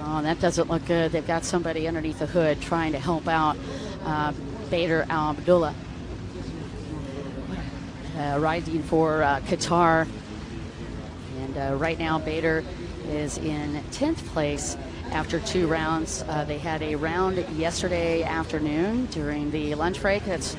Oh, that doesn't look good. They've got somebody underneath the hood trying to help out Bader Abdullah. Riding for Qatar. And right now, Bader is in 10th place after 2 rounds. They had a round yesterday afternoon during the lunch break. That's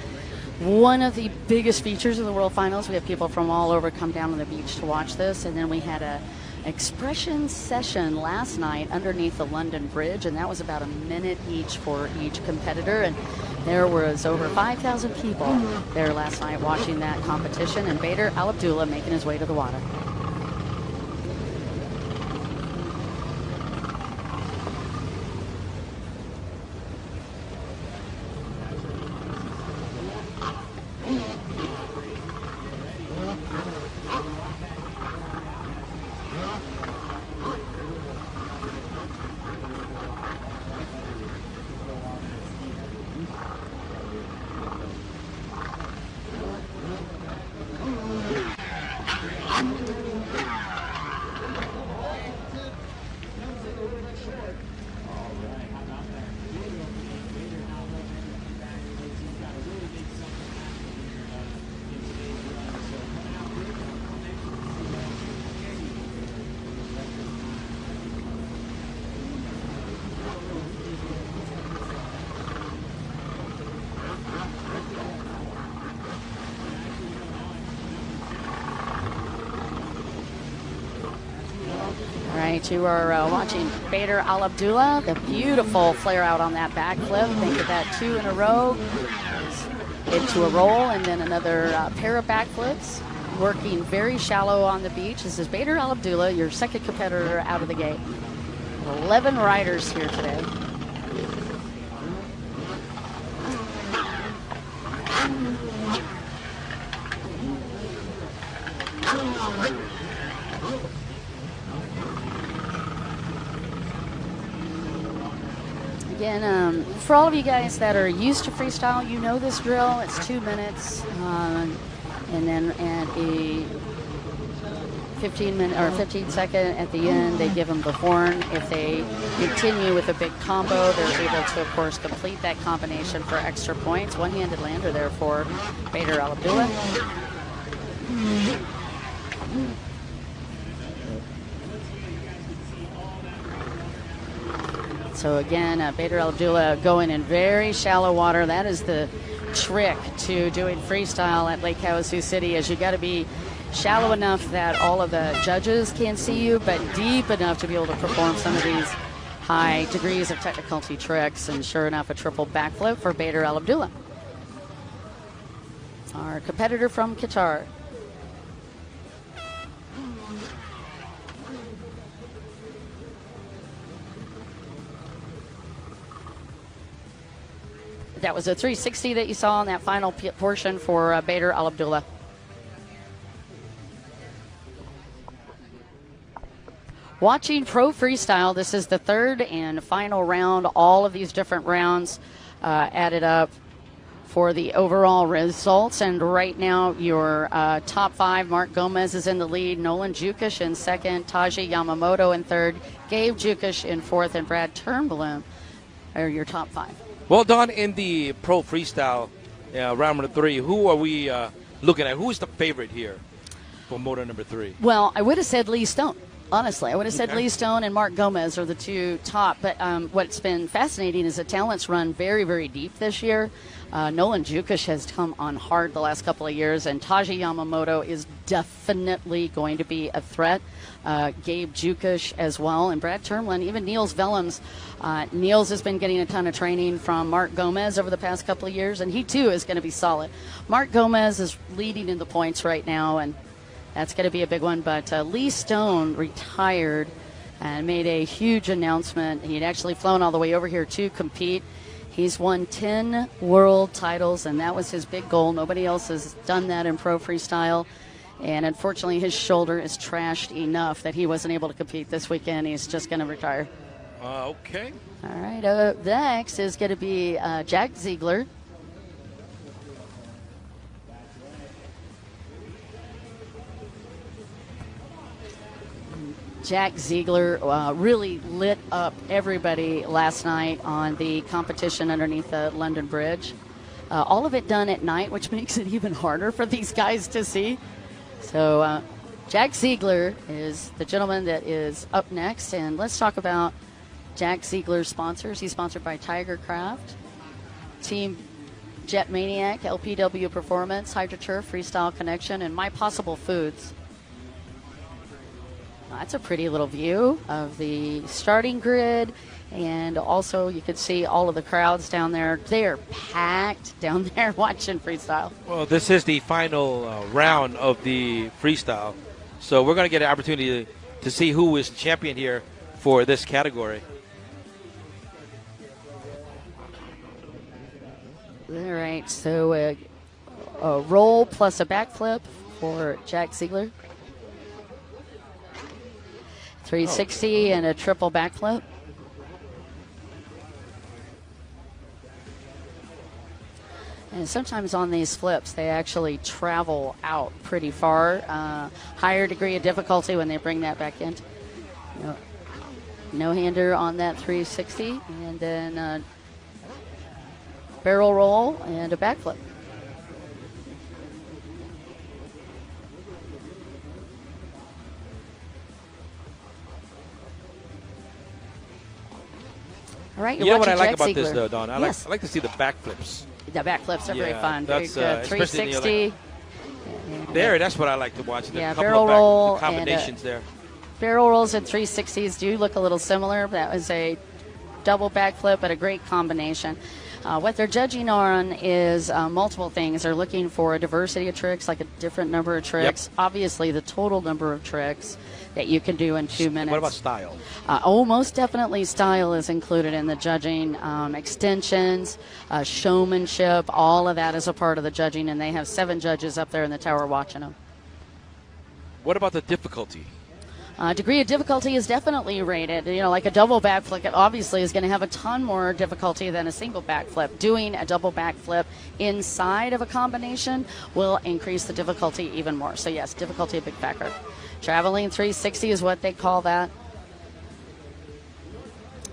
one of the biggest features of the World Finals. We have people from all over come down to the beach to watch this. And then we had a expression session last night underneath the London Bridge, and that was about a minute each for each competitor. And there was over 5,000 people there last night watching that competition, and Bader Abdullah making his way to the water. You are watching Bader Abdullah, the beautiful flare out on that backflip. Think of that 2 in a row into a roll, and then another pair of backflips. Working very shallow on the beach. This is Bader Abdullah, your second competitor out of the gate. 11 riders here today. Again, for all of you guys that are used to freestyle, you know this drill. It's 2 minutes, and then at a 15-second at the end, they give them the horn. If they continue with a big combo, they're able to, of course, complete that combination for extra points. One-handed lander there for Bader Abdullah. So again, Bader Abdullah going in very shallow water. That is the trick to doing freestyle at Lake Havasu City, is you got to be shallow enough that all of the judges can see you, but deep enough to be able to perform some of these high degrees of technicality tricks. And sure enough, a triple backflip for Bader Abdullah, our competitor from Qatar. That was a 360 that you saw on that final portion for Bader Abdullah. Watching Pro Freestyle, this is the third and final round. All of these different rounds added up for the overall results. And right now, your top 5, Mark Gomez is in the lead, Nolan Jukic in second, Taji Yamamoto in third, Gabe Jukic in fourth, and Brad Turnbloom are your top 5. Well, Don, in the Pro Freestyle round number 3, who are we looking at? Who is the favorite here for motor number 3? Well, I would have said Lee Stone. Honestly, I would have said Lee Stone and Mark Gomez are the 2 top. But what's been fascinating is the talents run very, very deep this year. Nolan Jukic has come on hard the last couple of years, and Taji Yamamoto is definitely going to be a threat. Gabe Jukic as well, and Brad Turnblom, even Niels Vellums. Niels has been getting a ton of training from Mark Gomez over the past couple of years, and he too is going to be solid. Mark Gomez is leading in the points right now, and that's going to be a big one. But Lee Stone retired and made a huge announcement. He'd actually flown all the way over here to compete. He's won 10 world titles, and that was his big goal. Nobody else has done that in Pro Freestyle. And unfortunately, his shoulder is trashed enough that he wasn't able to compete this weekend. He's just going to retire. Okay. All right. Next is going to be Jack Ziegler. Jack Ziegler really lit up everybody last night on the competition underneath the London Bridge. All of it done at night, which makes it even harder for these guys to see. So Jack Ziegler is the gentleman that is up next. And let's talk about Jack Ziegler's sponsors. He's sponsored by Tiger Craft, Team Jet Maniac, LPW Performance, HydroTurf, Freestyle Connection, and My Possible Foods. That's a pretty little view of the starting grid, and also you can see all of the crowds down there. They are packed down there watching freestyle. Well, this is the final round of the freestyle, so we're going to get an opportunity to see who is champion here for this category. All right, so a roll plus a backflip for Jack Ziegler. 360 and a triple backflip. And sometimes on these flips, they actually travel out pretty far. Higher degree of difficulty when they bring that back in. No-hander on that 360. And then a barrel roll and a backflip. All right, you know what I like Jack about Ziegler. this, though, Don? I Yes. like to see the backflips. The backflips are very fun. Very That's, good. 360. That's what I like to watch. The couple barrel of roll the combinations there. Barrel rolls and 360s do look a little similar. That was a double backflip, but a great combination. What they're judging on is multiple things. They're looking for a diversity of tricks, like a different number of tricks. Yep. Obviously, the total number of tricks that you can do in 2 minutes. What about style? Most definitely style is included in the judging. Extensions, showmanship, all of that is a part of the judging, and they have 7 judges up there in the tower watching them. What about the difficulty? Degree of difficulty is definitely rated. Like a double backflip, it obviously is going to have a ton more difficulty than a single backflip. Doing a double backflip inside of a combination will increase the difficulty even more. So yes, difficulty a big factor. Traveling 360 is what they call that.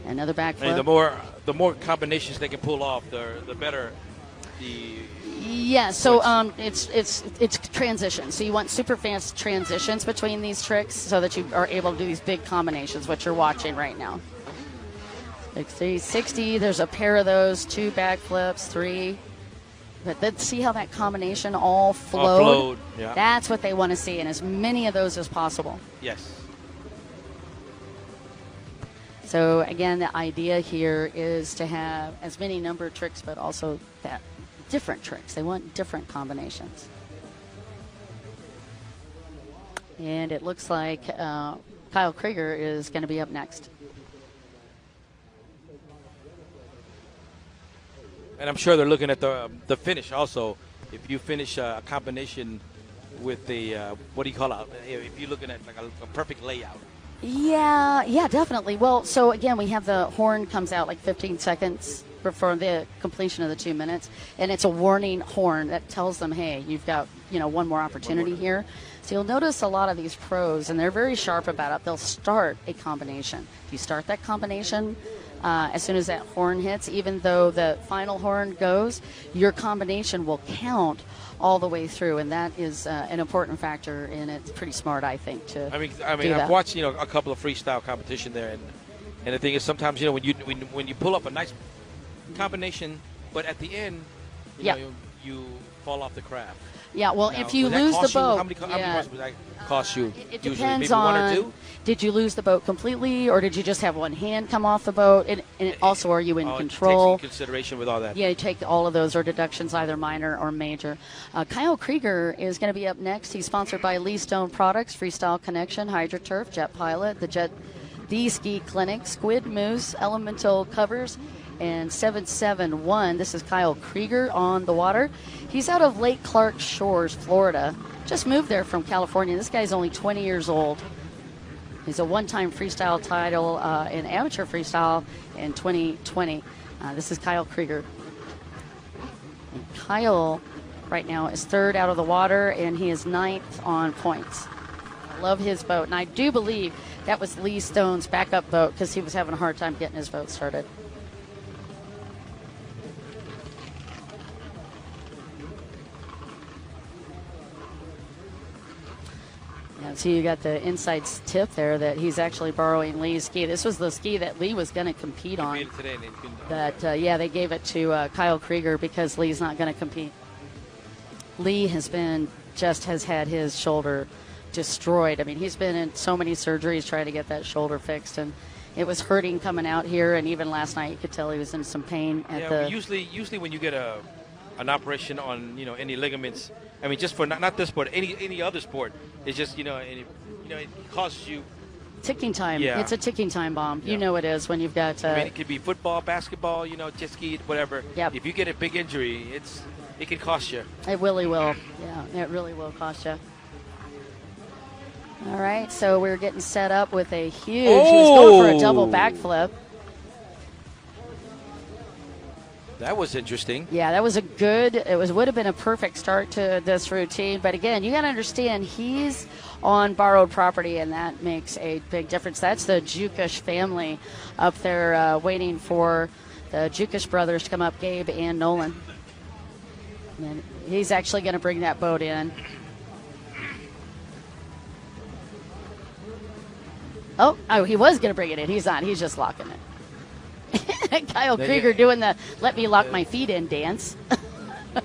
Another backflip. And the more combinations they can pull off, the better the. Yeah, so it's transitions. So you want super fast transitions between these tricks so that you are able to do these big combinations, what you're watching right now. Like 360, there's a pair of those, 2 backflips, 3. But let's see how that combination all flowed. Yeah. That's what they want to see, and as many of those as possible. Yes. So again, the idea here is to have as many number of tricks, but also that different tricks. They want different combinations. And it looks like Kyle Krieger is going to be up next. And I'm sure they're looking at the finish also. If you finish a combination with the, what do you call it? If you're looking at like a perfect layout. Yeah, definitely. Well, so again, we have the horn comes out like 15 seconds before the completion of the 2 minutes, and it's a warning horn that tells them, hey, you've got one more opportunity here. So you'll notice a lot of these pros, and they're very sharp about it. They'll start a combination. If you start that combination, as soon as that horn hits, even though the final horn goes, your combination will count all the way through, and that is an important factor, and it's pretty smart, I think, to I mean, do I've that. watched a couple of freestyle competition there, and the thing is sometimes when you pull up a nice combination, but at the end, you fall off the craft. Yeah, well, Now, if you would that lose the cost you? boat, How many points would that cost you? It usually? depends Maybe on, 1 or 2? did you lose the boat completely, or did you just have one hand come off the boat? And also, are you in control? It takes into consideration with all that. Yeah, you take all of those or deductions, either minor or major. Kyle Krieger is going to be up next. He's sponsored by Lee Stone Products, Freestyle Connection, HydroTurf, Jet Pilot, the Ski Clinic, Squid Moose, Elemental Covers, and 771. This is Kyle Krieger on the water. He's out of Lake Clark Shores, Florida. Just moved there from California. This guy's only 20 years old. He's a one-time freestyle title in amateur freestyle in 2020. This is Kyle Krieger. And Kyle right now is 3rd out of the water, and he is 9th on points. love his boat. And I do believe that was Lee Stone's backup boat because he was having a hard time getting his boat started. Yeah, so you got the inside tip there that he's actually borrowing Lee's ski. This was the ski that Lee was going to compete on. But, yeah, they gave it to Kyle Krieger because Lee's not going to compete. Lee has had his shoulder destroyed. I mean, he's been in so many surgeries trying to get that shoulder fixed, and it was hurting coming out here. And even last night, you could tell he was in some pain. Usually when you get an operation on any ligaments, I mean, just for not this sport, any other sport, it's just it causes you ticking time. Yeah. It's a ticking time bomb. Yeah. You know it is when you've got. I mean, it could be football, basketball, jet ski, whatever. Yep. If you get a big injury, it can cost you. It really will. Yeah, it really will cost you. All right, so we're getting set up with a huge. He was going for a double backflip. That was interesting. Yeah, that was would have been a perfect start to this routine. But again, you got to understand he's on borrowed property, and that makes a big difference. That's the Jukish family up there waiting for the Jukish brothers to come up, Gabe and Nolan. And he's actually going to bring that boat in. Oh, he was going to bring it in. He's not. He's just locking it. Kyle Krieger doing the "let me lock my feet in" dance.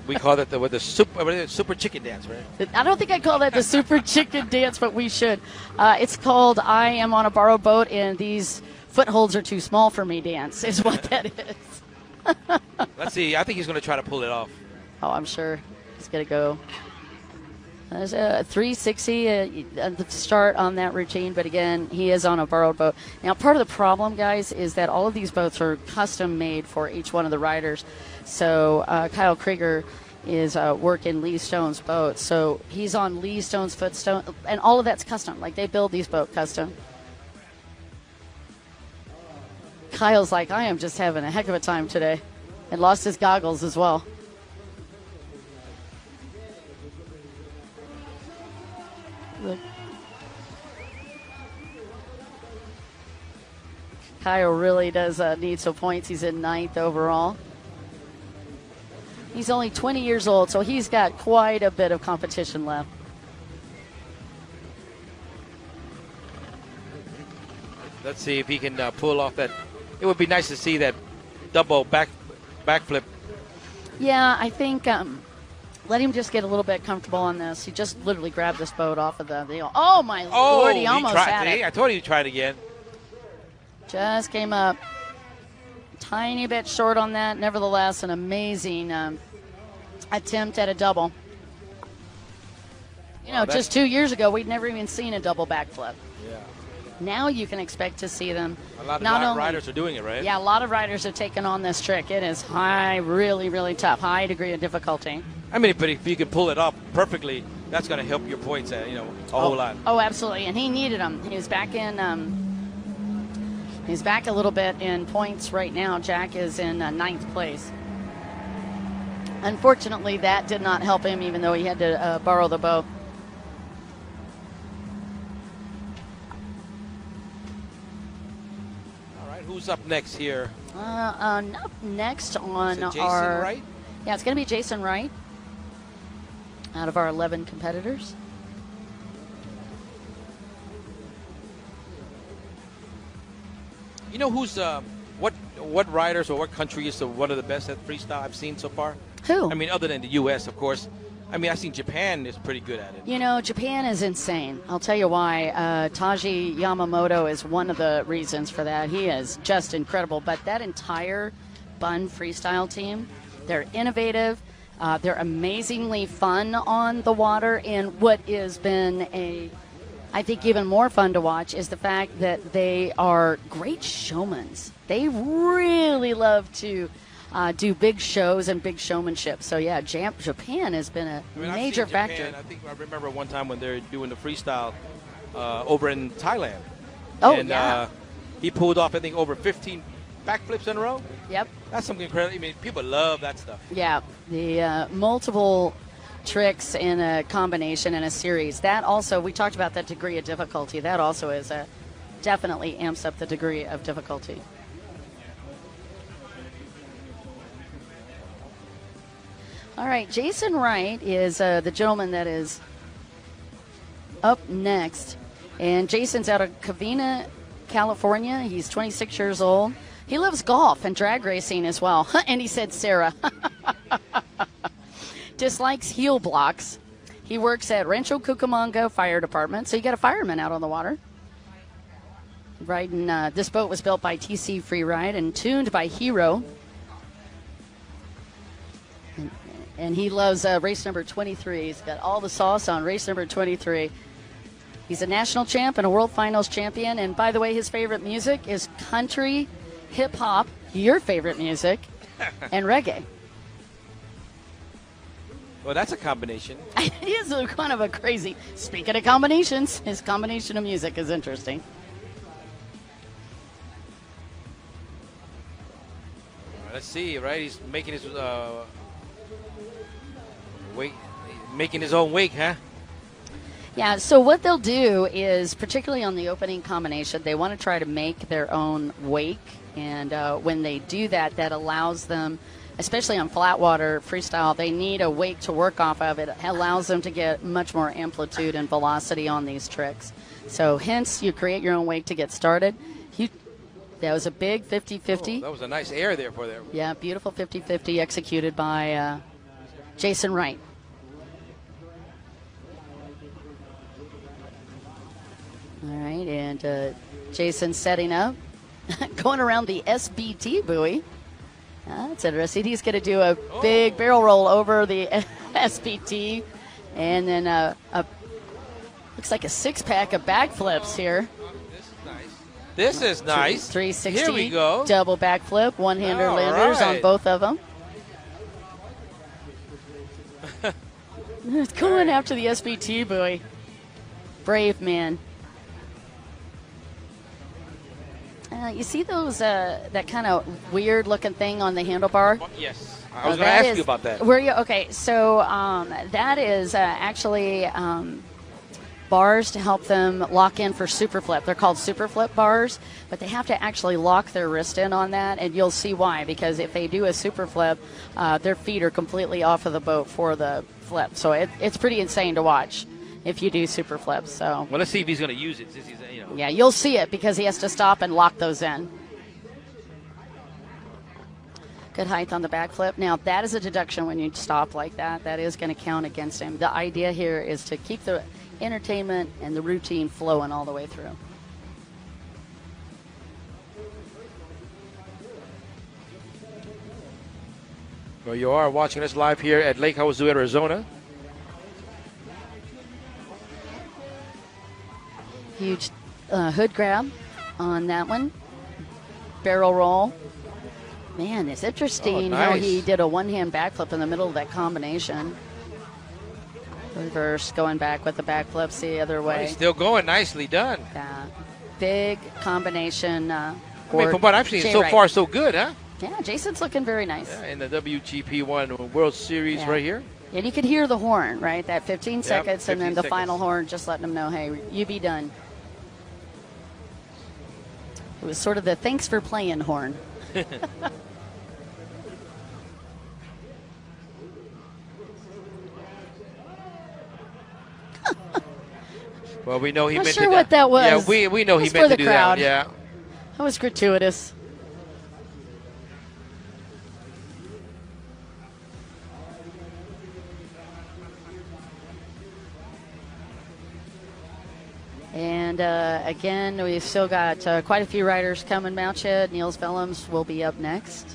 We call that the super chicken dance, right? I don't think I call that the super chicken dance, but we should. It's called "I am on a borrowed boat and these footholds are too small for me" dance is what that is. Let's see. I think he's going to try to pull it off. Oh, I'm sure he's going to go. There's a 360 at the start on that routine, but again, he is on a borrowed boat. Now, part of the problem, guys, is that all of these boats are custom made for each one of the riders. So Kyle Krieger is working Lee Stone's boat. So he's on Lee Stone's footstone, and all of that's custom. Like, they build these boats custom. Kyle's like, I am just having a heck of a time today, and lost his goggles as well. Look. Kyle really does need some points. He's in 9th overall. He's only 20 years old, so he's got quite a bit of competition left. Let's see if he can pull off that. It would be nice to see that double backflip. Yeah, I think let him just get a little bit comfortable on this. He just literally grabbed this boat off of the deal. Oh, my Lord, he almost had it. I told you to try it again. Just came up tiny bit short on that. Nevertheless, an amazing attempt at a double. Just 2 years ago, we'd never even seen a double backflip. Yeah. Now you can expect to see them. A lot of riders are doing it, right? Yeah, a lot of riders have taken on this trick. It is high, really, really tough, high degree of difficulty. I mean, but if you can pull it off perfectly, that's going to help your points, a whole lot. Oh, absolutely, and he needed them. He was back in. He's back a little bit in points right now. Jack is in 9th place. Unfortunately, that did not help him, even though he had to borrow the boat. All right, who's up next here? Up next on Jason our. Wright? Yeah, it's going to be Jason Wright. Out of our 11 competitors. You know who's what riders or what country is one of the best at freestyle I've seen so far? Who? I mean, other than the U.S., of course. I mean, I've seen Japan is pretty good at it. Japan is insane. I'll tell you why. Taji Yamamoto is one of the reasons for that. He is just incredible. But that entire Bun freestyle team, they're innovative. They're amazingly fun on the water. And what has been I think even more fun to watch is the fact that they are great showmen. They really love to do big shows and big showmanship. So, yeah, Japan has been a major factor. I remember one time when they were doing the freestyle over in Thailand. Oh, and, yeah. He pulled off, I think, over 15 backflips in a row. Yep. That's something incredible. I mean, people love that stuff. Yeah, the multiple tricks in a combination in a series. That also, we talked about that degree of difficulty. That also is definitely amps up the degree of difficulty. All right, Jason Wright is the gentleman that is up next. And Jason's out of Covina, California. He's 26 years old. He loves golf and drag racing as well. And he said, Sarah. Dislikes heel blocks. He works at Rancho Cucamonga Fire Department. So you got a fireman out on the water. Riding, this boat was built by TC Freeride and tuned by Hero. And he loves race number 23. He's got all the sauce on race number 23. He's a national champ and a world finals champion. And by the way, his favorite music is country, hip hop, your favorite music, and reggae. Well, that's a combination. He is kind of a crazy. Speaking of combinations, his combination of music is interesting. Let's see, right? He's making his wake, making his own wake, huh? Yeah, so what they'll do is, particularly on the opening combination, they want to try to make their own wake. And when they do that, that allows them, especially on flat water freestyle, they need a wake to work off of. It allows them to get much more amplitude and velocity on these tricks. So hence, you create your own wake to get started. That was a big 50-50. Oh, that was a nice air there for them. Yeah, beautiful 50-50 executed by Jason Wright. All right, and Jason setting up, going around the SBT buoy. That's interesting. He's going to do a big barrel roll over the SBT, and then looks like a six-pack of backflips here. This is nice. 360. Here we go. Double backflip, one-hander landers right on both of them. It's going after the SBT buoy. Brave man. You see those that kind of weird-looking thing on the handlebar? Yes. I was going to ask you about that. Were you okay? So that is actually bars to help them lock in for super flip. They're called super flip bars, but they have to actually lock their wrist in on that, and you'll see why. Because if they do a super flip, their feet are completely off of the boat for the flip. So it's pretty insane to watch if you do super flips. So well, let's see if he's going to use it. Since he's, yeah, you'll see it because he has to stop and lock those in. Good height on the backflip. Now, that is a deduction when you stop like that. That is going to count against him. The idea here is to keep the entertainment and the routine flowing all the way through. Well, you are watching us live here at Lake Havasu, Arizona. Huge hood grab on that one. Barrel roll. Man, it's interesting how he did a one-hand backflip in the middle of that combination. Reverse, going back with the backflips the other way. He's still going. Nicely done. Yeah. Big combination. From what I've seen so far, so good, huh? Yeah, Jason's looking very nice. Yeah, in the WGP1 World Series right here. And you could hear the horn, right? That 15 seconds, 15 and then the seconds. final horn just letting them know, hey, you be done. It was sort of the thanks for playing horn. Well, we know he meant sure to. What that was. Yeah, we know he It was meant for to the do crowd. that. Yeah. That was gratuitous. And again, we've still got quite a few riders coming. Mount Chad, Niels Willems will be up next.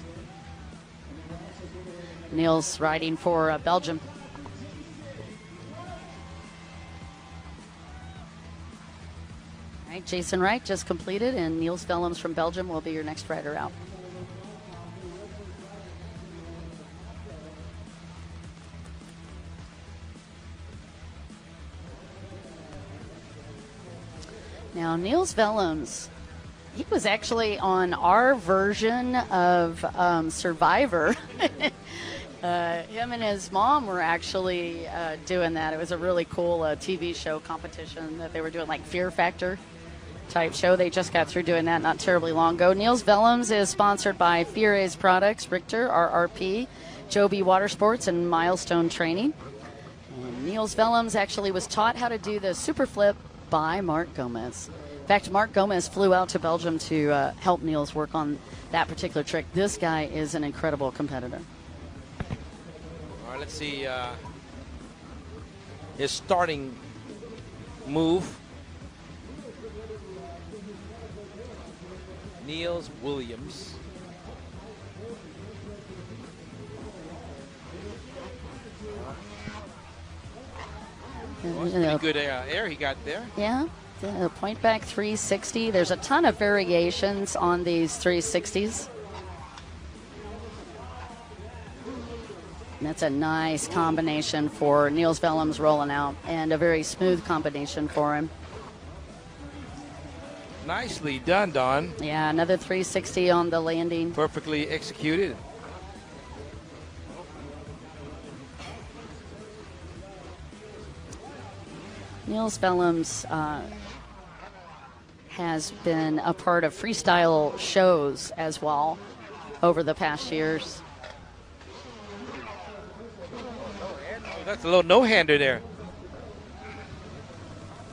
Niels riding for Belgium. All right, Jason Wright just completed, and Niels Willems from Belgium will be your next rider out. Now, Niels Willems, he was actually on our version of Survivor. Him and his mom were actually doing that. It was a really cool TV show competition that they were doing, like Fear Factor type show. They just got through doing that not terribly long ago. Niels Vellums is sponsored by Fiere's Products, Richter, RRP, Joby Water Sports, and Milestone Training. And Niels Vellums actually was taught how to do the super flip by Mark Gomez. In fact, Mark Gomez flew out to Belgium to help Niels work on that particular trick. This guy is an incredible competitor. All right, let's see his starting move. Niels Williams. Well, that's pretty good air he got there. Yeah, the point back 360. There's a ton of variations on these 360s. And that's a nice combination for Niels Vellums rolling out, and a very smooth combination for him. Nicely done, Don. Yeah, another 360 on the landing. Perfectly executed. Niels Vellums has been a part of freestyle shows as well over the past years. That's a little no-hander there.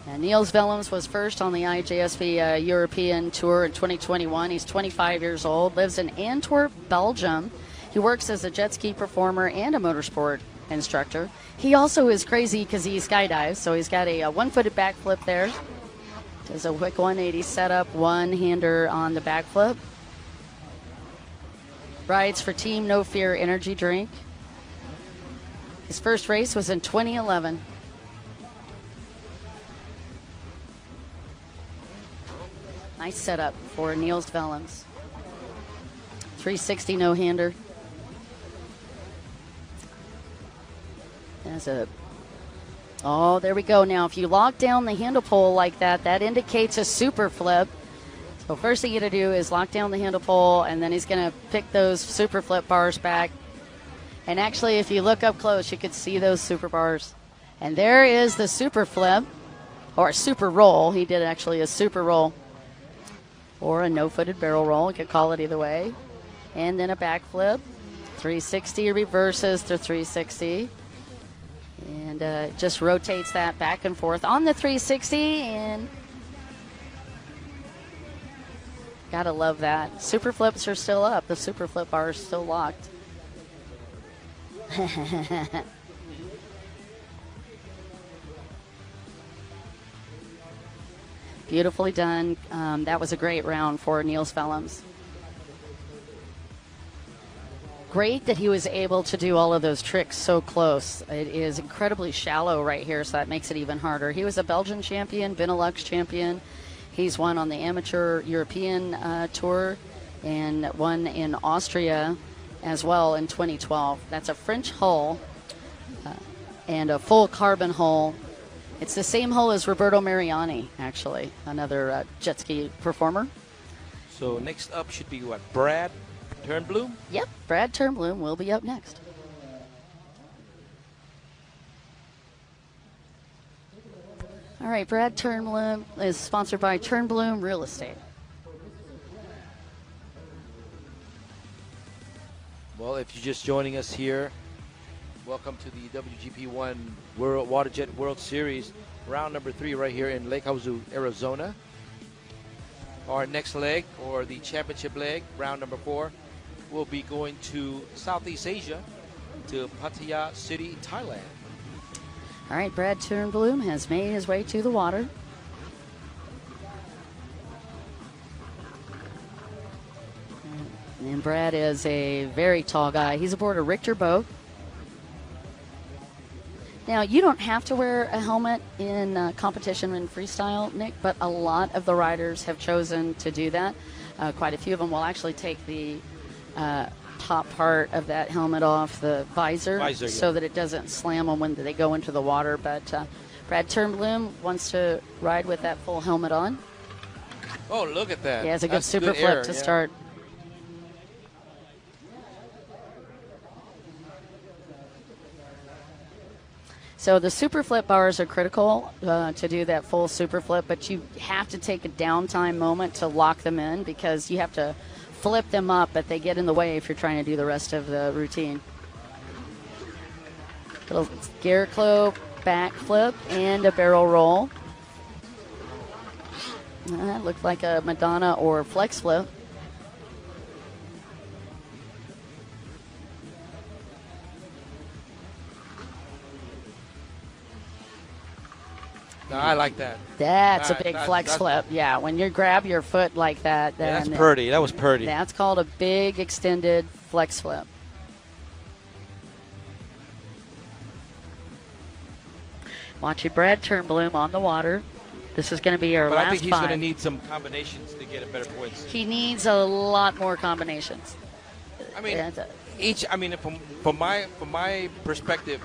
And Niels Vellums was first on the IJSV European Tour in 2021. He's 25 years old, lives in Antwerp, Belgium. He works as a jet ski performer and a motorsport instructor. He also is crazy because he skydives, so he's got a one-footed backflip there. Does a quick 180 setup, one-hander on the backflip. Rides for Team No Fear energy drink. His first race was in 2011. Nice setup for Niels Vellums. 360 no-hander. Oh, there we go. Now, if you lock down the handle pole like that, that indicates a super flip. So first thing you got to do is lock down the handle pole, and then he's going to pick those super flip bars back. And actually, if you look up close, you could see those super bars. And there is the super flip, or super roll. He did actually a super roll, or a no-footed barrel roll. You could call it either way. And then a backflip. 360 reverses to 360. And just rotates that back and forth on the 360. And gotta love that. Super flips are still up. The super flip bar is still locked. Beautifully done. That was a great round for Niels Vellums. Great that he was able to do all of those tricks so close. It is incredibly shallow right here, so that makes it even harder. He was a Belgian champion, Benelux champion. He's won on the amateur European tour and won in Austria as well in 2012. That's a French hull and a full carbon hull. It's the same hull as Roberto Mariani, actually, another jet ski performer. So next up should be what, Brad Turnbloom? Yep, Brad Turnbloom will be up next. All right, Brad Turnbloom is sponsored by Turnbloom Real Estate. Well, if you're just joining us here, welcome to the WGP1 World WaterJet World Series, round number 3 right here in Lake Havasu, Arizona. Our next leg, or the championship leg, round number 4, will be going to Southeast Asia, to Pattaya City, Thailand. All right, Brad Turnbloom has made his way to the water. And Brad is a very tall guy. He's aboard a Richter boat. Now, you don't have to wear a helmet in competition in freestyle, Nick, but a lot of the riders have chosen to do that. Quite a few of them will actually take the top part of that helmet off, the visor so that it doesn't slam them when they go into the water. But Brad Turnbloom wants to ride with that full helmet on. Oh, look at that. Yeah, it's a good super flip to start. So the super flip bars are critical to do that full super flip, but you have to take a downtime moment to lock them in because you have to flip them up, but they get in the way if you're trying to do the rest of the routine. Little Scarecrow back flip and a barrel roll. That looked like a Madonna or flex flip. No, I like that. That's a big flex flip. Yeah, when you grab your foot like that. Then that's pretty. That was pretty. That's called a big extended flex flip. Watching Brad Turnbloom on the water. This is going to be our last I think he's five. going to need some combinations to get a better points. He needs a lot more combinations. I mean, from my perspective,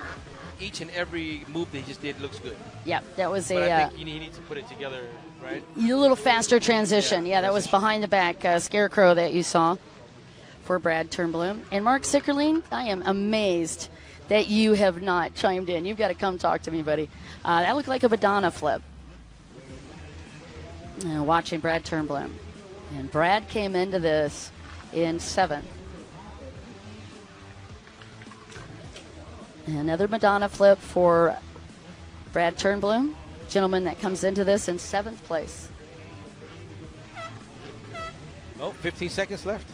each and every move that he just did looks good. Yeah, that was I think he needs to put it together, right? A little faster transition. Yeah, that was behind the back Scarecrow that you saw for Brad Turnbloom. And Mark Sickerling, I am amazed that you have not chimed in. You've got to come talk to me, buddy. That looked like a Madonna flip. Watching Brad Turnbloom. And Brad came into this in 7th. Another Madonna flip for Brad Turnbloom, gentleman that comes into this in 7th place. Oh, 15 seconds left.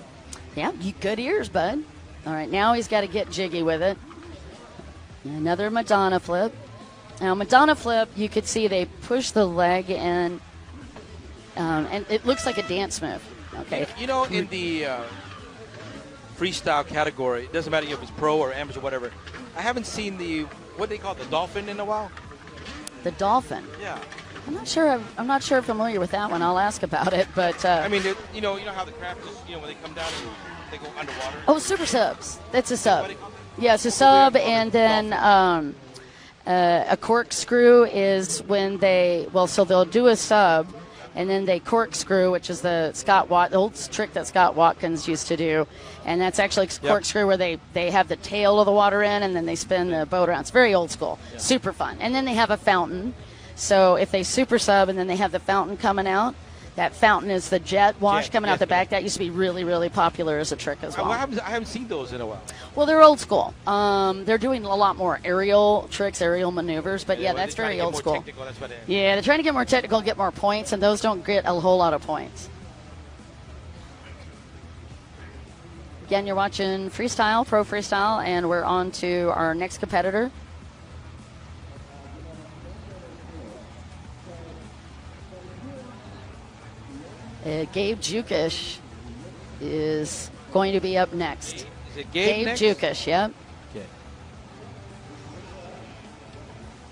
Yeah, good ears, bud. All right, now he's got to get jiggy with it. Another Madonna flip. Now, Madonna flip, you could see they push the leg in, and it looks like a dance move. Okay. You know, in the freestyle category, it doesn't matter if it's pro or amateur or whatever, I haven't seen what they call the dolphin in a while. The dolphin? Yeah. I'm not sure familiar with that one. I'll ask about it, but I mean, you know how the craft is. You know, when they come down and they go underwater. Oh, super subs. That's a sub. Yeah, it's a sub, and then a corkscrew is when so they'll do a sub, and then they corkscrew, which is the old trick that Scott Watkins used to do, and that's actually corkscrew where they have the tail of the water in, and then they spin the boat around. It's very old school, super fun. And then they have a fountain. So if they super sub and then they have the fountain coming out, that fountain is the jet wash coming out the back. That used to be really, really popular as a trick as well. I haven't seen those in a while. Well, they're old school. They're doing a lot more aerial tricks, aerial maneuvers, but that's very old school. Yeah, they're trying to get more technical and get more points, and those don't get a whole lot of points. Again, you're watching Freestyle, Pro Freestyle, and we're on to our next competitor. Gabe Jukish is going to be up next. Is it Gabe next? Jukish, yep. Okay.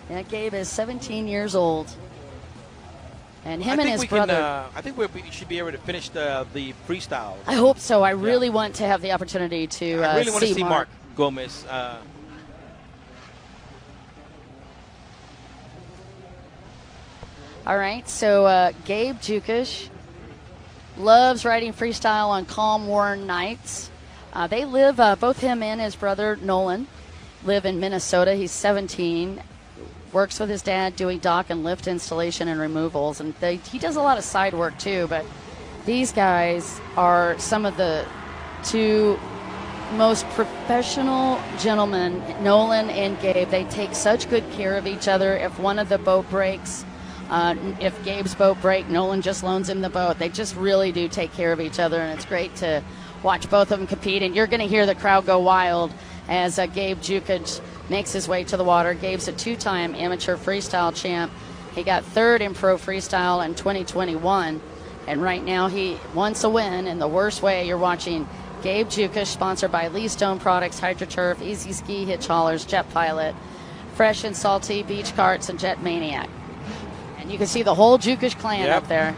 Yeah, Gabe is 17 years old. And him and his brother. I think we should be able to finish the freestyle. I hope so. I really want to have the opportunity to I really want to see Mark Gomez. All right, so Gabe Jukish loves riding freestyle on calm, warm nights. They live, both him and his brother Nolan, live in Minnesota. He's 17, works with his dad doing dock and lift installation and removals. And he does a lot of side work too, but these guys are some of the two most professional gentlemen, Nolan and Gabe. They take such good care of each other. If one of the boat breaks, if Gabe's boat breaks, Nolan just loans him the boat. They just really do take care of each other, and it's great to watch both of them compete. And you're going to hear the crowd go wild as Gabe Jukic makes his way to the water. Gabe's a 2-time amateur freestyle champ. He got 3rd in pro freestyle in 2021, and right now he wants a win in the worst way. You're watching Gabe Jukic, sponsored by Lee Stone Products, HydroTurf, Easy Ski, Hitch Haulers, Jet Pilot, Fresh and Salty, Beach Carts, and Jet Maniac. You can see the whole Jukish clan up there.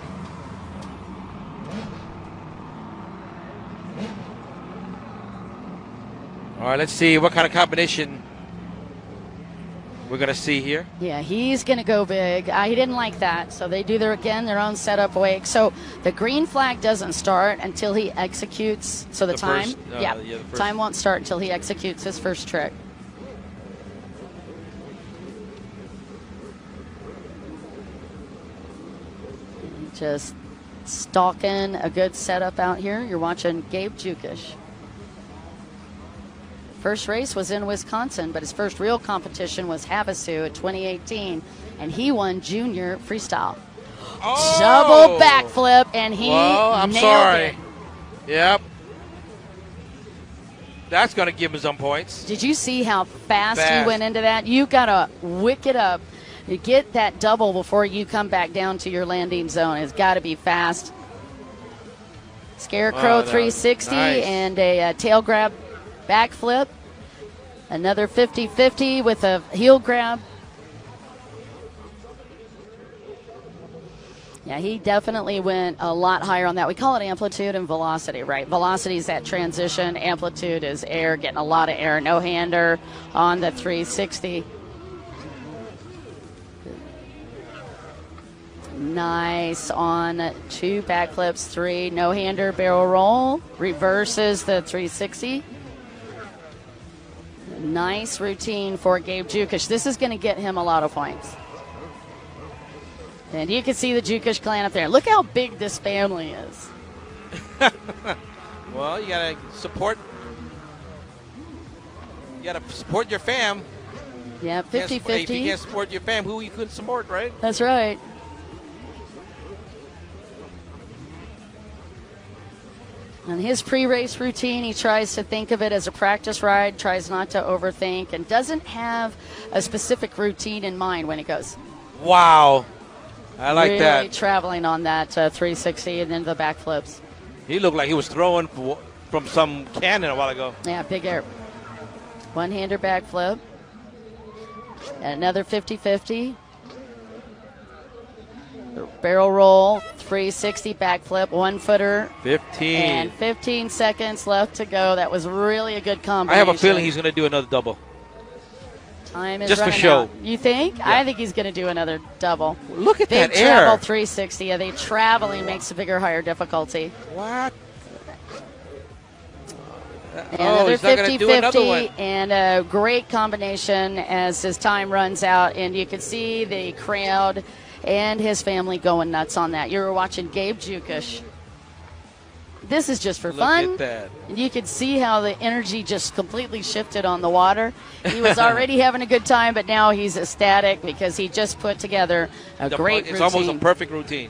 All right, let's see what kind of combination we're going to see here. Yeah, he's going to go big. He didn't like that, so they do their own setup wake. So the green flag doesn't start until he executes. So the time, time won't start until he executes his first trick. Just stalking a good setup out here. You're watching Gabe Jukish. First race was in Wisconsin, but his first real competition was Havasu at 2018, and he won junior freestyle. Oh! Double backflip, and he nailed it. Yep. That's going to give him some points. Did you see how fast he went into that? You got to wick it up. You get that double before you come back down to your landing zone. It's got to be fast. Scarecrow 360 nice. And a tail grab backflip. Another 50-50 with a heel grab. Yeah, he definitely went a lot higher on that. We call it amplitude and velocity, right? Velocity is that transition. Amplitude is air, getting a lot of air. No-hander on the 360. Nice on 2 backflips, 3 no-hander barrel roll. Reverses the 360. Nice routine for Gabe Jukish. This is going to get him a lot of points. And you can see the Jukish clan up there. Look how big this family is. Well, you got to support. You got to support your fam. Yeah, 50-50. If you can't support your fam, who you could support, right? That's right. On his pre-race routine, he tries to think of it as a practice ride, tries not to overthink, and doesn't have a specific routine in mind when he goes. Wow. I like really that. Traveling on that 360 and then the backflips. He looked like he was throwing from some cannon a while ago. Yeah, big air. One-hander backflip. And another 50-50. Barrel roll, 360 backflip, 1-footer. 15. And 15 seconds left to go. That was really a good combination. I have a feeling he's going to do another double. Time is just running for show. out. You think? Yeah. I think he's going to do another double. Look at Big that air. travel 360. Yeah, they traveling makes a bigger, higher difficulty. What? And another he's not going to do another one. 50-50 and a great combination as his time runs out. And you can see the crowd and his family going nuts on that. You were watching Gabe Jukish. This is just for fun. Look at that. And you could see how the energy just completely shifted on the water. He was already having a good time, but now he's ecstatic because he just put together a great routine. It's almost a perfect routine.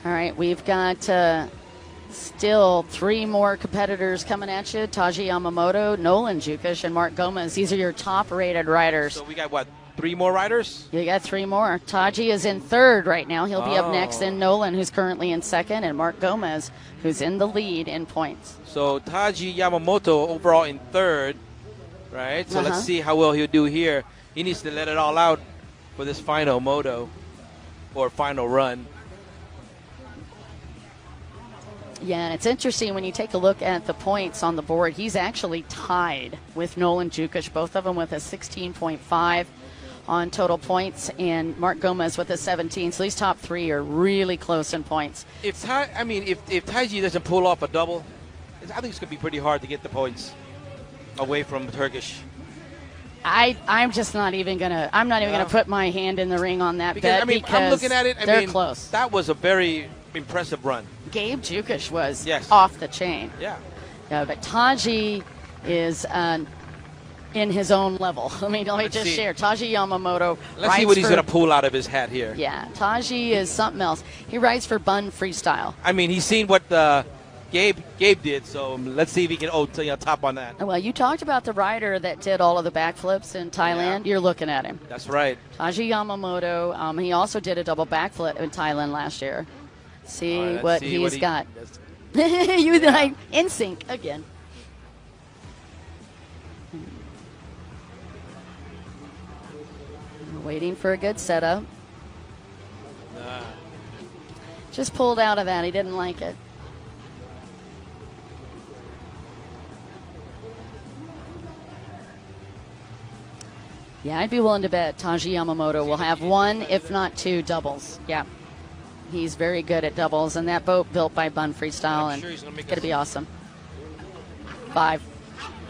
All right, we've got still 3 more competitors coming at you. Taji Yamamoto, Nolan Jukish, and Mark Gomez. These are your top-rated riders. So we got, what, 3 more riders? You got 3 more. Taji is in 3rd right now. He'll be up next. Then Nolan, who's currently in 2nd, and Mark Gomez, who's in the lead in points. So Taji Yamamoto overall in 3rd, right? So let's see how well he'll do here. He needs to let it all out for this final moto or final run. Yeah, and it's interesting when you take a look at the points on the board. He's actually tied with Nolan Jukish, both of them with a 16.5 on total points, and Mark Gomez with a 17. So these top 3 are really close in points. If Taiji doesn't pull off a double, I think it's going to be pretty hard to get the points away from Turkish. I'm just not even gonna. I'm not even gonna put my hand in the ring on that bet because I'm looking at it. They're close. That was a very impressive run. Gabe Jukish was off the chain. Yeah. But Taji is in his own level. Let me just share. Taji Yamamoto. Let's see what he's going to pull out of his hat here. Yeah, Taji is something else. He rides for Bun Freestyle. I mean, he's seen what Gabe did, so let's see if he can top on that. Well, you talked about the rider that did all of the backflips in Thailand. Yeah. You're looking at him. That's right. Taji Yamamoto. He also did a double backflip in Thailand last year. See what he's got. You like in sync again. Waiting for a good setup. Just pulled out of that. He didn't like it. Yeah, I'd be willing to bet Taji Yamamoto will have 1, if not 2, doubles. Yeah. He's very good at doubles, and that boat built by Bun Freestyle, and it's going to be awesome.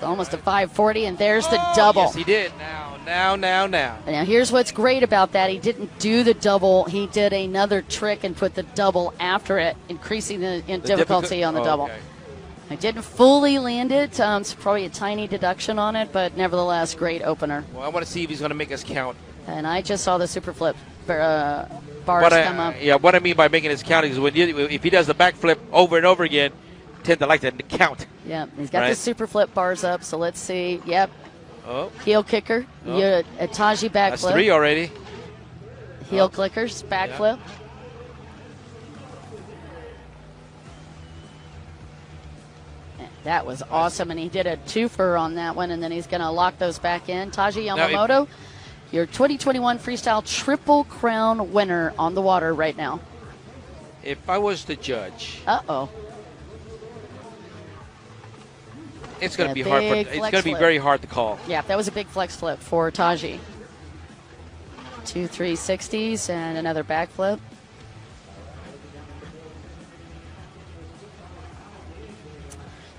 almost a 540, and there's the double. Yes, he did. Now. Now, here's what's great about that. He didn't do the double. He did another trick and put the double after it, increasing the difficulty on the double. Okay. I didn't fully land it. It's probably a tiny deduction on it, but nevertheless, great opener. Well, I want to see if he's going to make us count. And I just saw the super flip bars come up. Yeah, what I mean by making us count is if he does the backflip over and over again, tend to like to count. Yeah, he's got the super flip bars up, so let's see. Yep. Oh. Heel kicker. A Taji backflip. That's 3 already. Heel clickers, backflip. Yeah. That was awesome, and he did a twofer on that one, and then he's going to lock those back in. Taji Yamamoto, your 2021 Freestyle Triple Crown winner on the water right now. If I was to judge, it's going to be hard. It's going to be very hard to call. Yeah, that was a big flex flip for Taji. 2 360s and another backflip.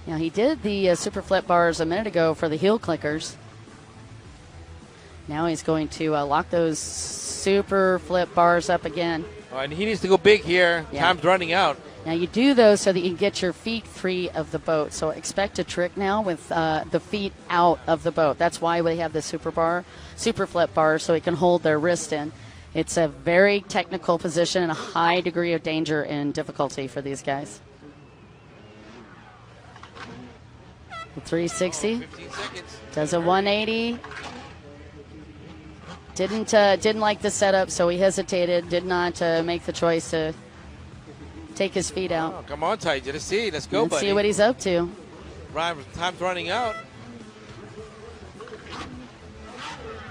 Now he did the super flip bars a minute ago for the heel clickers. Now he's going to lock those super flip bars up again. And he needs to go big here. Yeah. Time's running out. Now you do those so that you can get your feet free of the boat. So expect a trick now with the feet out of the boat. That's why we have the super flip bar, so he can hold their wrist in. It's a very technical position and a high degree of danger and difficulty for these guys. 360. Does a 180. Didn't like the setup, so he hesitated. Did not make the choice to take his feet out. Oh, come on, Taiji. Let's go, buddy. Let's see what he's up to. Time's running out.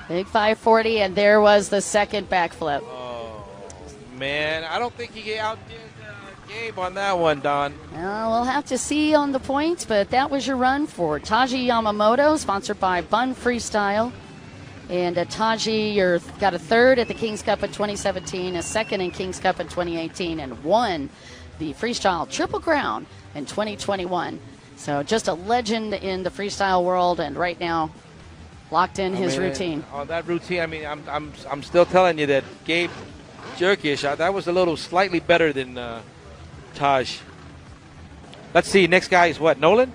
Big 540, and there was the second backflip. Oh, man. I don't think he outdid Gabe on that one, Don. Well, we'll have to see on the points, but that was your run for Taji Yamamoto, sponsored by Bun Freestyle. And Taji, got a third at the King's Cup in 2017, a second in King's Cup in 2018, and won the Freestyle Triple Crown in 2021. So just a legend in the freestyle world, and right now locked in his routine. On that routine, I'm still telling you that Gabe Jerkish, that was a little slightly better than Taj. Let's see. Next guy is what? Nolan?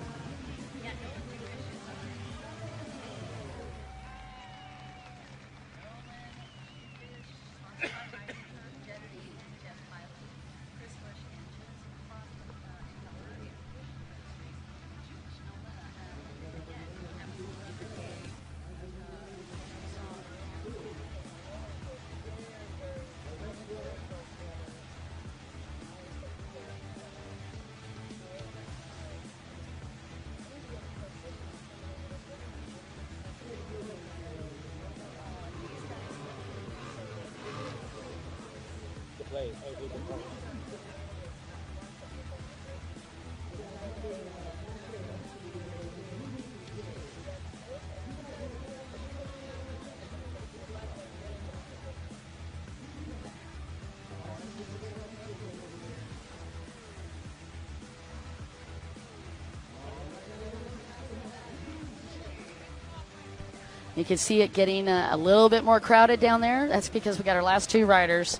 You can see it getting a little bit more crowded down there. That's because we got our last two riders.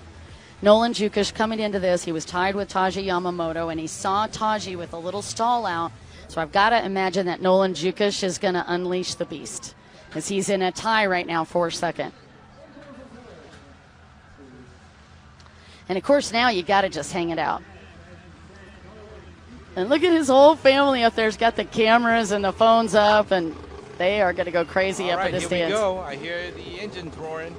Nolan Jukic coming into this. He was tied with Taji Yamamoto, and he saw Taji with a little stall out. So I've got to imagine that Nolan Jukic is going to unleash the beast, as he's in a tie right now for second. And, of course, now you got to just hang it out. And look at his whole family up there. He's got the cameras and the phones up, and they are going to go crazy up in the stands. Here we go. I hear the engines roaring.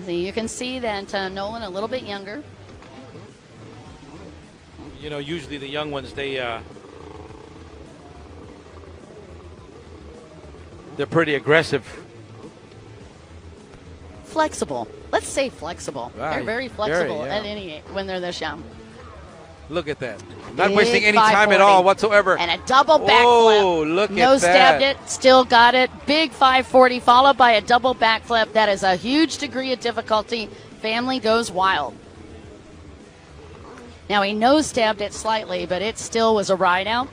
So you can see that Nolan a little bit younger. You know, usually the young ones, they're pretty aggressive. Flexible. Let's say flexible. Right. They're very flexible when they're this young. Look at that. Not wasting any time at all whatsoever. And a double backflip. Oh, look at that. No stabbed it, still got it. Big 540 followed by a double backflip. That is a huge degree of difficulty. Family goes wild. Now he nose-stabbed it slightly, but it still was a ride out.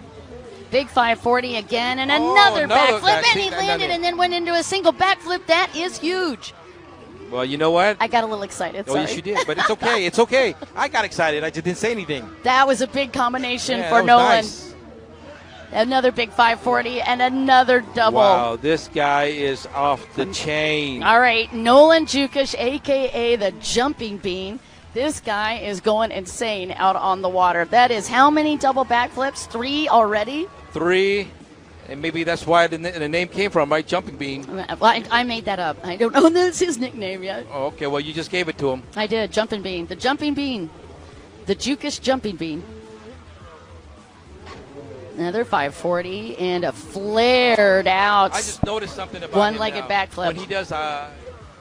Big 540 again, and another backflip, and he landed and then went into a single backflip. That is huge. Well, you know what? I got a little excited. Oh, yes, you did, but it's okay. It's okay. I got excited. I just didn't say anything. That was a big combination for that was Nolan. Nice. Another big 540 and another double. Wow, this guy is off the chain. All right, Nolan Jukic, a.k.a. the Jumping Bean. This guy is going insane out on the water. That is how many double backflips? 3 already? 3, and maybe that's why the name came from, right? Jumping Bean. Well, I made that up. I don't know if that's his nickname yet. Oh, okay, well, you just gave it to him. I did, Jumping Bean. The Jumping Bean. The Jukic Jumping Bean. Another 540 and a flared out. I just noticed something about one-legged backflip. When he does,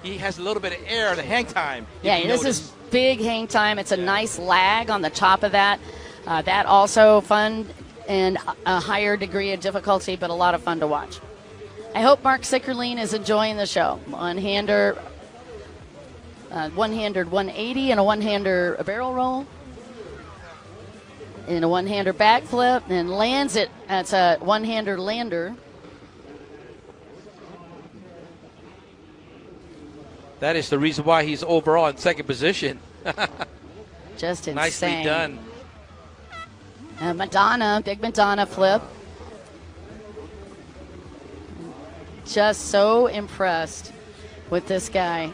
he has a little bit of air, the hang time. Yeah, this is big hang time. It's a nice lag on the top of that. That also fun and a higher degree of difficulty, but a lot of fun to watch. I hope Mark Sickerline is enjoying the show. One-hander, one-hander 180 and a one-hander barrel roll. In a one-hander backflip and lands it. That's a one-hander lander. That is the reason why he's overall in second position. Just insane. Nicely done. Madonna, big Madonna flip. Just so impressed with this guy.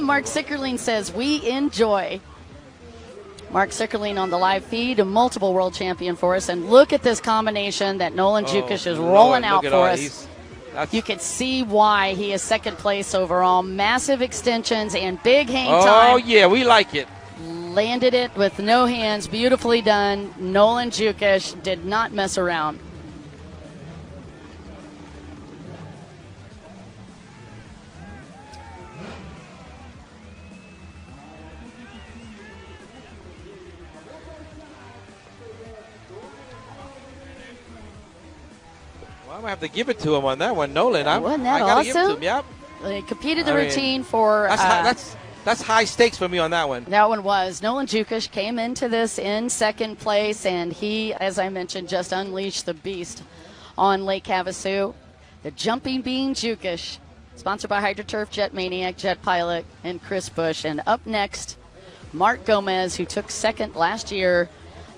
Mark Sickerline says, we enjoy. Mark Sickerline on the live feed, a multiple world champion for us. And look at this combination that Nolan Jukic is rolling out for us. You can see why he is second place overall. Massive extensions and big hang time. Oh, yeah, we like it. Landed it with no hands. Beautifully done. Nolan Jukic did not mess around. I'm going to have to give it to him on that one, Nolan. Wasn't that I gotta awesome? give it to him, yep. They competed the routine for... That's high stakes for me on that one. That one was. Nolan Jukic came into this in second place, and he, as I mentioned, just unleashed the beast on Lake Havasu. The Jumping Bean Jukic, sponsored by HydroTurf, Jet Maniac, Jet Pilot, and Chris Bush. And up next, Mark Gomez, who took second last year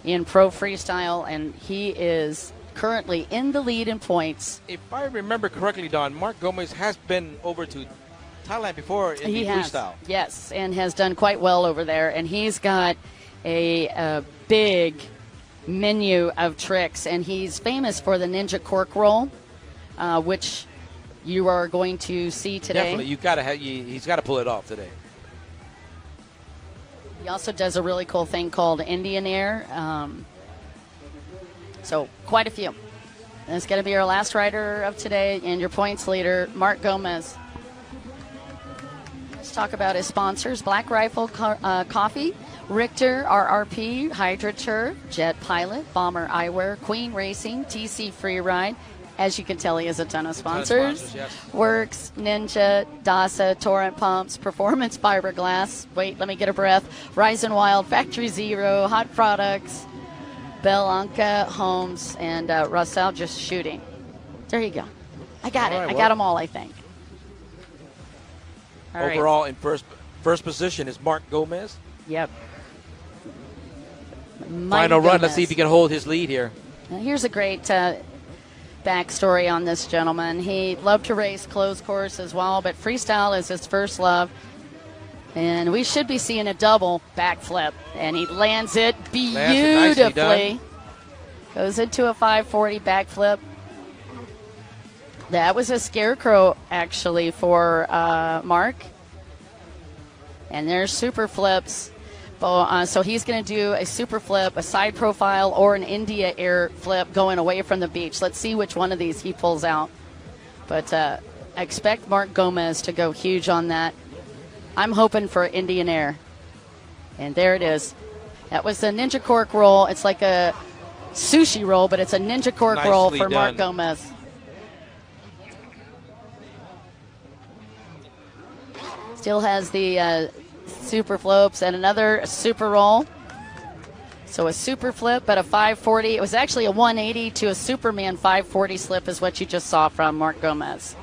in Pro Freestyle, and he is currently in the lead in points. If I remember correctly, Don, Mark Gomez has been over to Thailand before in the freestyle. Yes, and has done quite well over there. And he's got a big menu of tricks, and he's famous for the Ninja Cork Roll, which you are going to see today. Definitely, he's got to pull it off today. He also does a really cool thing called Indian Air. So quite a few. And it's going to be our last rider of today, and your points leader, Mark Gomez. Let's talk about his sponsors: Black Rifle Coffee, Richter RRP, HydroTurf, Jet Pilot, Bomber Eyewear, Queen Racing, TC Freeride. As you can tell, he has a ton of sponsors. Yes. Works, Ninja, DASA, Torrent Pumps, Performance Fiberglass. Wait, let me get a breath. Rise and Wild, Factory Zero, Hot Products, Belanca Homes, and Russell Just Shooting. There you go. I got it. I got them all, I think. All overall, in first position is Mark Gomez. Yep. Final run. Let's see if he can hold his lead here. Now, here's a great backstory on this gentleman. He loved to race closed course as well, but freestyle is his first love. And we should be seeing a double backflip. And he lands it beautifully. Goes into a 540 backflip. That was a scarecrow, actually, for Mark. And there's super flips. So he's going to do a super flip, a side profile, or an India air flip going away from the beach. Let's see which one of these he pulls out. But I expect Mark Gomez to go huge on that. I'm hoping for Indian Air. And there it is. That was the Ninja Cork roll. It's like a sushi roll, but it's a Ninja Cork roll for Mark Gomez. Still has the super flips and another super roll. So a super flip at a 540. It was actually a 180 to a Superman 540 slip is what you just saw from Mark Gomez.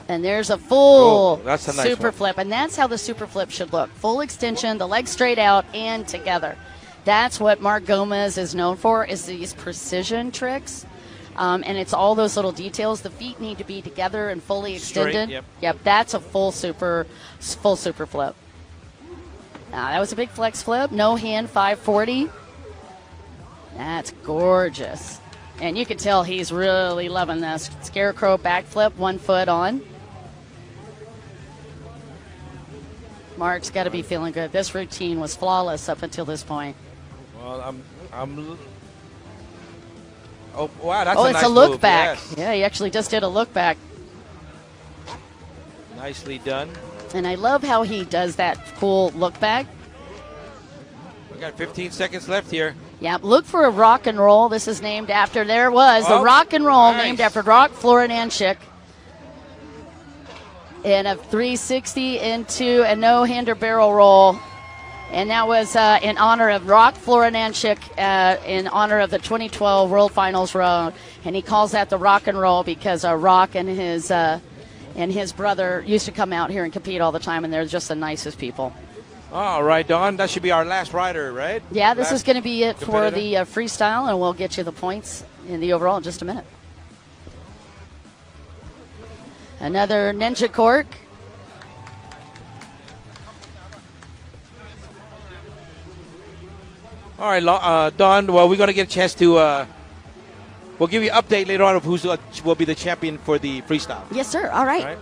And there's a full that's a nice super one. flip. And that's how the super flip should look. Full extension, the legs straight out and together. That's what Mark Gomez is known for, is these precision tricks. And it's all those little details. The feet need to be together and fully extended. Straight, yep, that's a full super flip. That was a big flex flip. No hand 540. That's gorgeous. And you can tell he's really loving this. Scarecrow backflip, 1 foot on. Mark's got to be feeling good. This routine was flawless up until this point. Well, oh, wow, that's a nice it's a look move. back. Yes. Yeah, he actually just did a look back. Nicely done. And I love how he does that cool look back. We got 15 seconds left here. Yeah, look for a rock and roll. This is named after, there it was, the Oh, rock and roll nice. named after Rock Florinanchik. And a 360 into a no-hander barrel roll. And that was in honor of Rock Florinanchik, in honor of the 2012 World Finals row. And he calls that the rock and roll because Rock and his brother used to come out here and compete all the time, and they're just the nicest people. All right, Dawn, that should be our last rider, right? Yeah, this is Last going to be it for competitor? the freestyle, and we'll get you the points in the overall in just a minute. Another ninja cork. All right, Dawn, well, we're going to get a chance to, we'll give you an update later on of who will be the champion for the freestyle. Yes, sir. All right. All right?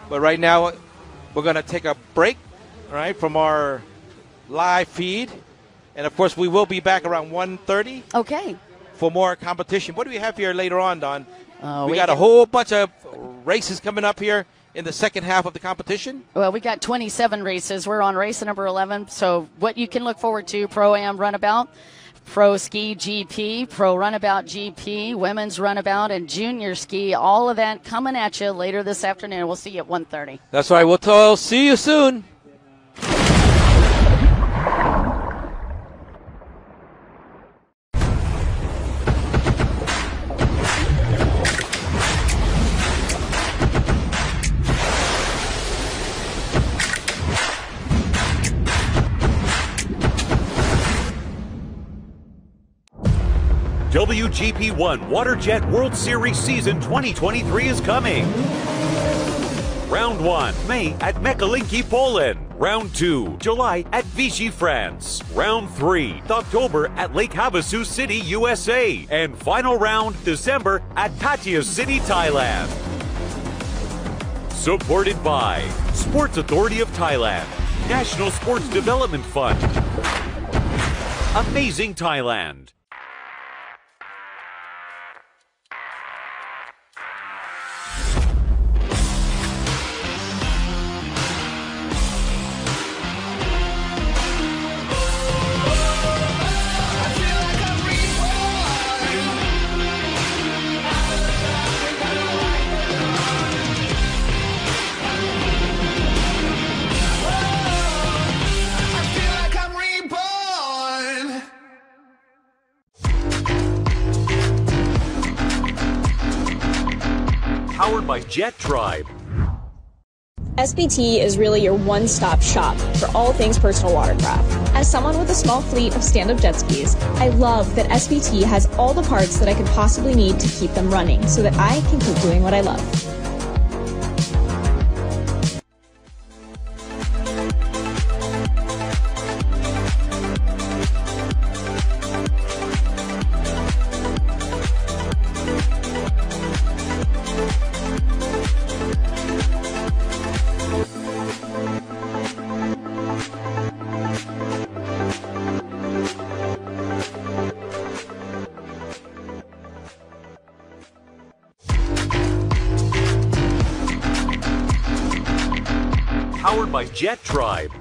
But right now, we're going to take a break, all right, from our live feed. And, of course, we will be back around 1:30 Okay. for more competition. What do we have here later on, Don? We got a whole bunch of races coming up here in the second half of the competition. Well, we got 27 races. We're on race number 11. So what you can look forward to, Pro-Am Runabout, Pro Ski GP, Pro Runabout GP, Women's Runabout, and Junior Ski. All of that coming at you later this afternoon. We'll see you at 1:30. That's right. We'll see you soon. WGP1 WaterJet World Series Season 2023 is coming. Round 1, May at Mechelinký, Poland. Round 2, July at Vichy, France. Round 3, October at Lake Havasu City, USA. And final round, December at Pattaya City, Thailand. Supported by Sports Authority of Thailand, National Sports Development Fund, Amazing Thailand. Powered by Jet Tribe. SBT is really your one-stop shop for all things personal watercraft. As someone with a small fleet of stand-up jet skis, I love that SBT has all the parts that I could possibly need to keep them running so that I can keep doing what I love. Powered by Jet Tribe.